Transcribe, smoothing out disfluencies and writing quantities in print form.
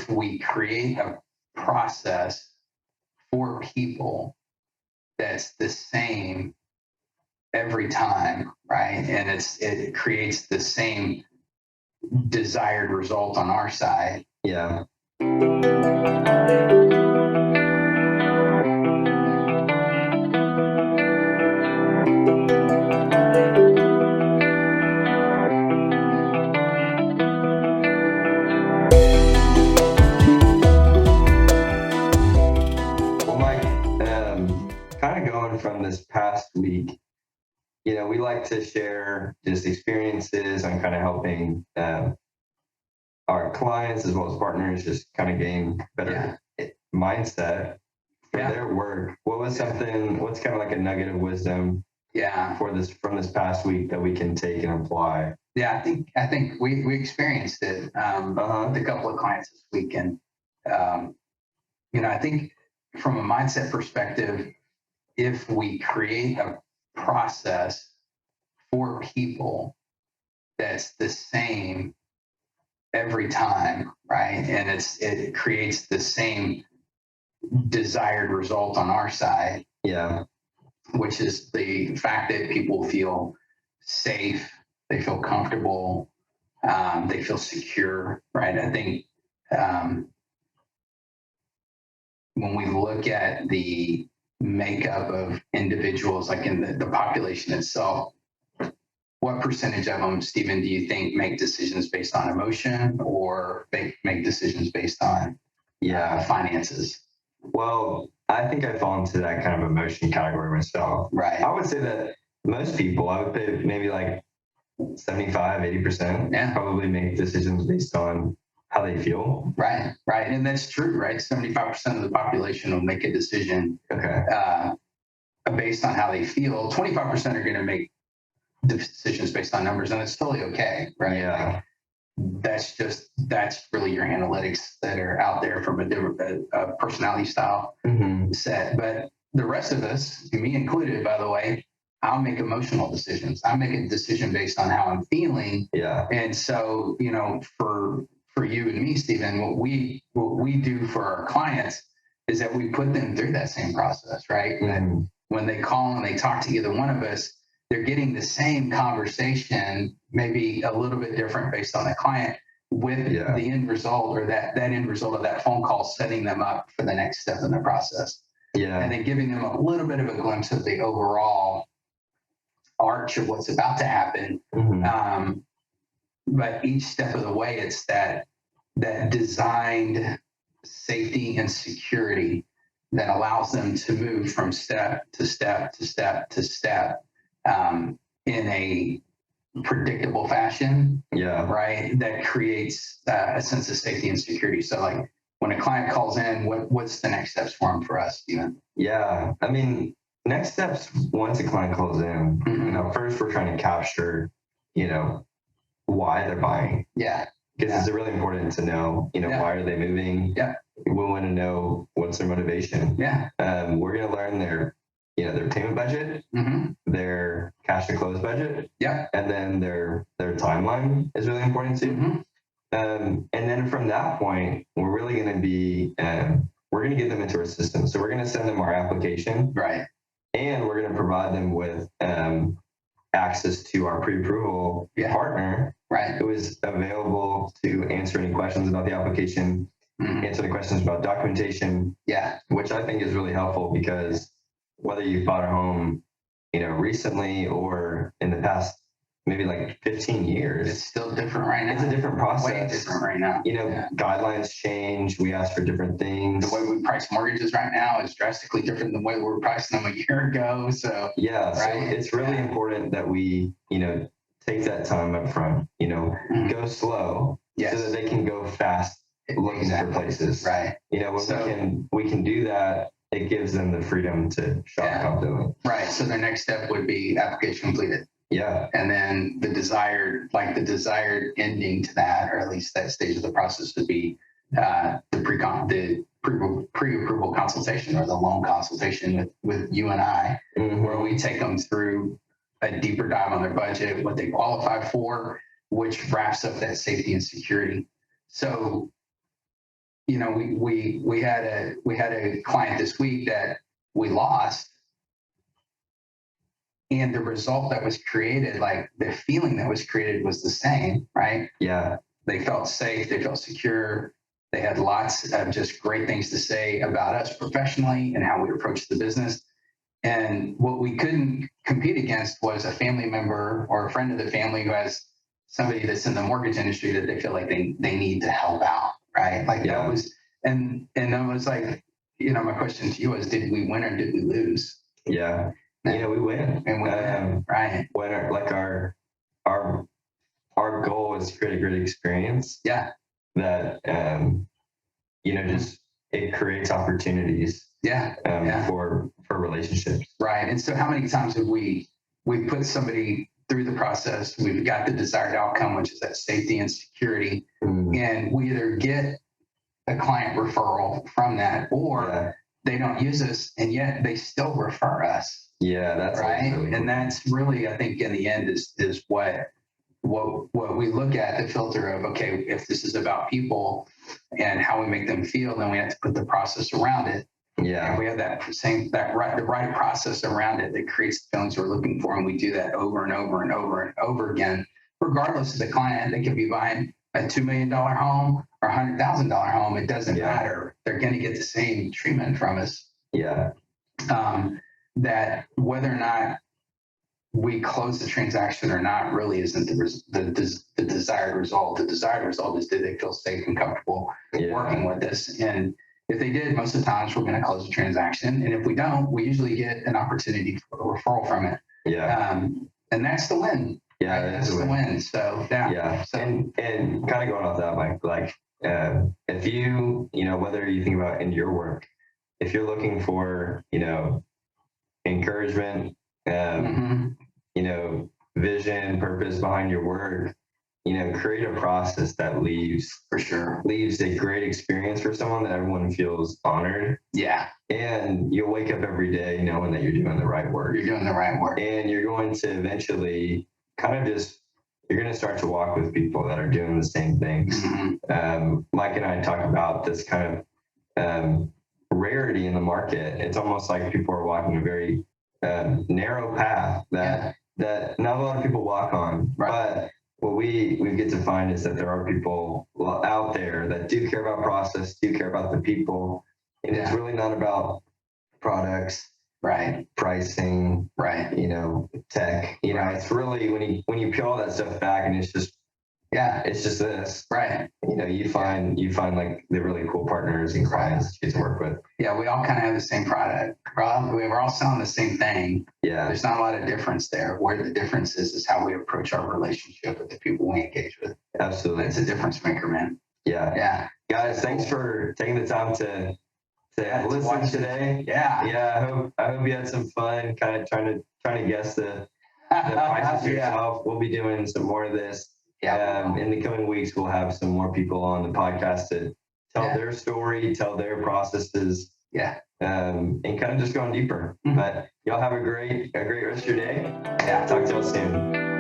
if we create a process for people that's the same every time, right? And it creates the same desired result on our side. Yeah. Well, Mike, kind of going from this past week, we like to share just experiences on kind of helping our clients as well as partners just kind of gain better mindset for their work. What's kind of like a nugget of wisdom from this past week that we can take and apply? Yeah, I think we experienced it with a couple of clients this week. And, I think from a mindset perspective, if we create a process for people that's the same every time, right? And it creates the same desired result on our side. Yeah. Which is the fact that people feel safe, they feel comfortable, they feel secure, right? I think when we look at the makeup of individuals, like in the population itself, what percentage of them, Stephen, do you think make decisions based on emotion or make decisions based on finances? Well, I think I fall into that kind of emotion category myself. Right. I would say that most people, I would say maybe like 75, 80% probably make decisions based on how they feel. Right. And that's true, right? 75% of the population will make a decision based on how they feel. 25% are going to make decisions based on numbers, and it's totally okay, right? Yeah. That's really your analytics that are out there from a personality style set. But the rest of us, me included, by the way, I'll make emotional decisions. I make a decision based on how I'm feeling. Yeah. And so, for you and me, Stephen, what we do for our clients is that we put them through that same process, right? And when they call and they talk to either one of us, they're getting the same conversation, maybe a little bit different based on the client, with the end result, or that end result of that phone call setting them up for the next step in the process. Yeah. And then giving them a little bit of a glimpse of the overall arch of what's about to happen. But each step of the way, it's that designed safety and security that allows them to move from step to step to step to step in a predictable fashion. Yeah. Right. That creates a sense of safety and security. So like when a client calls in, what's the next steps for them for us, Stephen? Yeah. I mean, next steps, once a client calls in, first we're trying to capture, why they're buying. Yeah. Because it's really important to know, why are they moving? Yeah. We want to know what's their motivation. Yeah. We're going to learn their payment budget, their cash to close budget. Yeah. And then their timeline is really important too. And then from that point, we're really going to be, we're going to get them into our system. So we're going to send them our application. Right. And we're going to provide them with access to our pre-approval partner, who is available to answer any questions about the application, answer the questions about documentation, which I think is really helpful, because whether you bought a home, recently or in the past, maybe like 15 years, it's still different right now. It's a different process. Way different right now. Guidelines change. We ask for different things. The way we price mortgages right now is drastically different than the way we were pricing them a year ago. So so it's really important that we, take that time up front, go slow so that they can go fast looking for places. Right. When we can do that, it gives them the freedom to shop confidently. Right. So their next step would be application completed. Yeah. And then the desired ending to that, or at least that stage of the process, would be the pre-approval consultation, or the loan consultation with you and I, where we take them through a deeper dive on their budget, what they qualify for, which wraps up that safety and security. So we had a client this week that we lost, and the result that was created, like the feeling that was created was the same, right? Yeah. They felt safe, they felt secure. They had lots of just great things to say about us professionally and how we approach the business. And what we couldn't compete against was a family member or a friend of the family who has somebody that's in the mortgage industry that they feel like they need to help out, right? Like Yeah. that was, and it was like, my question to you was, did we win or did we lose? Yeah. We win. And we win, right? When our goal is to create a great experience. Yeah. That, just it creates opportunities. Yeah. For relationships. Right. And so how many times have we put somebody through the process, we've got the desired outcome, which is that safety and security. And we either get a client referral from that, or they don't use us and yet they still refer us. Yeah, that's right. Really cool. And that's really, I think in the end is what we look at, the filter of, okay, if this is about people and how we make them feel, then we have to put the process around it. Yeah. And we have the right process around it that creates the feelings we're looking for. And we do that over and over and over and over again, regardless of the client. They could be buying a $2 million home or $100,000 home. It doesn't matter. They're going to get the same treatment from us. Yeah. That whether or not we close the transaction or not really isn't the desired result. The desired result is, did they feel safe and comfortable working with us? And if they did, most of the times we're going to close the transaction. And if we don't, we usually get an opportunity for a referral from it. Yeah. And that's the win. Yeah, right? That's the win. So, yeah. So, and kind of going off that, Mike, like if you, whether you think about in your work, if you're looking for, encouragement, vision, purpose behind your work, create a process that leaves a great experience for someone, that everyone feels honored. Yeah. And you'll wake up every day knowing that you're doing the right work. You're doing the right work. And you're going to eventually you're going to start to walk with people that are doing the same things. Mike and I talk about this kind of rarity in the market. It's almost like people are walking a very narrow path that not a lot of people walk on. Right. But what we get to find is that there are people out there that do care about process, do care about the people. And it's really not about products, right? Pricing, right? Tech. It's really when you peel all that stuff back, and it's just it's just this, right? You find like the really cool partners and clients that you get to work with. Yeah, we all kind of have the same product. We're all selling the same thing. Yeah, there's not a lot of difference there. Where the difference is how we approach our relationship with the people we engage with. Absolutely, it's a difference maker, man. Yeah. Guys, thanks for taking the time to listen today. Yeah. I hope you had some fun, kind of trying to guess the prices yourself. We'll be doing some more of this. In the coming weeks, we'll have some more people on the podcast to tell their story, tell their processes. And kind of just going deeper. But y'all have a great rest of your day. Talk to y'all soon.